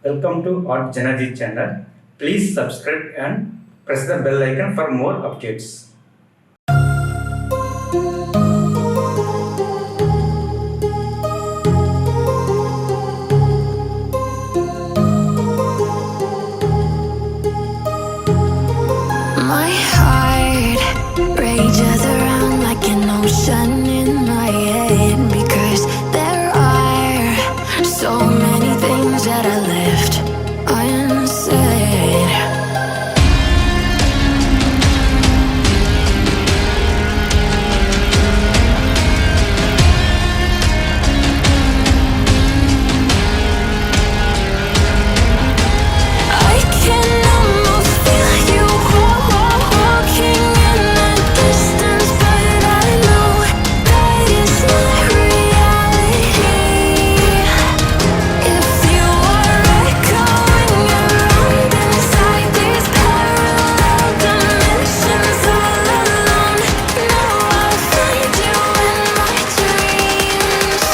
Welcome to Art Janaji channel. Please subscribe and press the bell icon for more updates. My heart rages around like an ocean in my head, because there are so many things that I left unsaid. I can almost feel you walking in the distance, but I know that it's not reality. If you are echoing around inside these parallel dimensions all alone, know I'll find you in my dreams.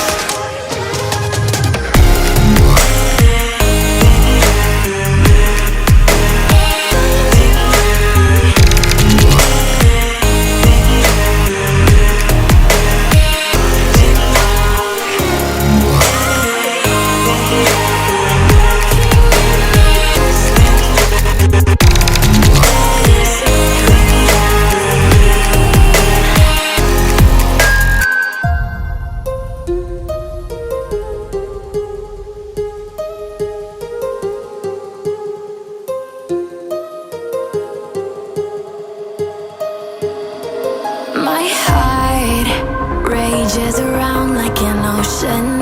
My heart rages around like an ocean